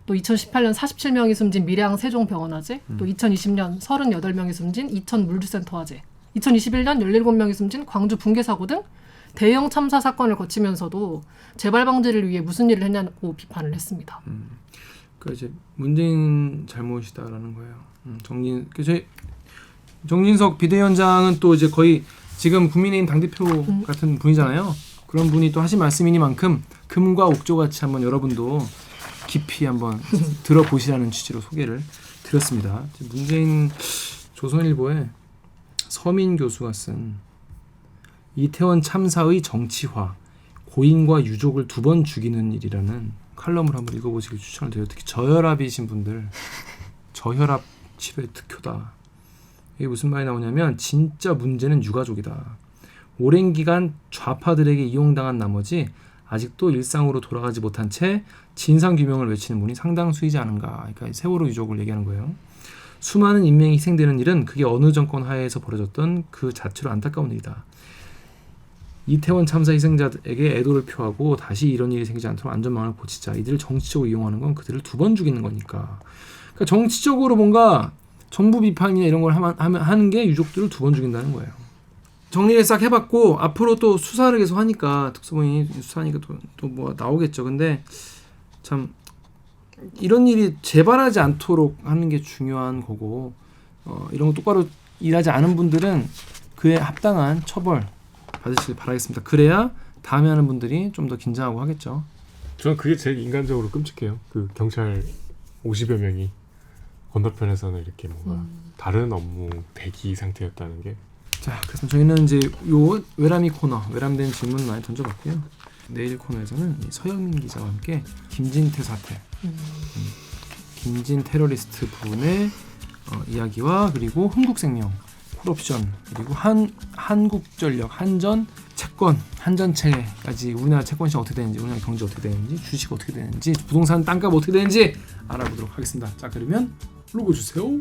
또 2018년 47명이 숨진 밀양 세종병원 화재, 또 2020년 38명이 숨진 이천 물류센터 화재, 2021년 17명이 숨진 광주 붕괴 사고 등 대형 참사 사건을 거치면서도 재발 방지를 위해 무슨 일을 했냐고 비판을 했습니다. 그 이제 문재인 잘못이다라는 거예요. 정진석 비대위원장은 또 이제 거의 지금 국민의힘 당대표 같은 분이잖아요. 그런 분이 또 하신 말씀이니만큼 금과 옥조같이 한번 여러분도 깊이 한번 들어보시라는 취지로 소개를 드렸습니다. 문재인 조선일보에 서민 교수가 쓴 이태원 참사의 정치화, 고인과 유족을 2번 죽이는 일이라는 칼럼을 한번 읽어보시길 추천을 드려요. 특히 저혈압이신 분들, 저혈압 치료의 특효다. 이게 무슨 말이 나오냐면 진짜 문제는 유가족이다. 오랜 기간 좌파들에게 이용당한 나머지 아직도 일상으로 돌아가지 못한 채 진상규명을 외치는 분이 상당수이지 않은가. 그러니까 세월호 유족을 얘기하는 거예요. 수많은 인명이 희생되는 일은 그게 어느 정권 하에서 벌어졌던 그 자체로 안타까운 일이다. 이태원 참사 희생자에게 애도를 표하고 다시 이런 일이 생기지 않도록 안전망을 고치자. 이들을 정치적으로 이용하는 건 그들을 2번 죽이는 거니까. 그러니까 정치적으로 뭔가 정부 비판이나 이런 걸 하는 게 유족들을 2번 죽인다는 거예요. 정리를 싹 해봤고 앞으로 또 수사를 계속 하니까 특수본이 수사하니까 또 뭐 나오겠죠. 근데 참 이런 일이 재발하지 않도록 하는 게 중요한 거고 이런 거 똑바로 일하지 않은 분들은 그에 합당한 처벌 받으시길 바라겠습니다. 그래야 다음에 하는 분들이 좀 더 긴장하고 하겠죠. 저는 그게 제일 인간적으로 끔찍해요. 그 경찰 50여 명이 건너편에서는 이렇게 뭔가 다른 업무 대기 상태였다는 게. 자, 그래서 저희는 이제 요 외람이 코너, 외람된 질문 많이 던져봤고요. 내일 코너에서는 서영민 기자와 함께 김진태 사태, 김진 테러리스트 분의 이야기와 그리고 흥국생명, 콜옵션, 그리고 한국전력, 한전, 채권, 한전채까지 우리나라 채권 시장 어떻게 되는지, 우리나라 경제 어떻게 되는지, 주식 어떻게 되는지, 부동산 땅값 어떻게 되는지 알아보도록 하겠습니다. 자, 그러면 로고 주세요.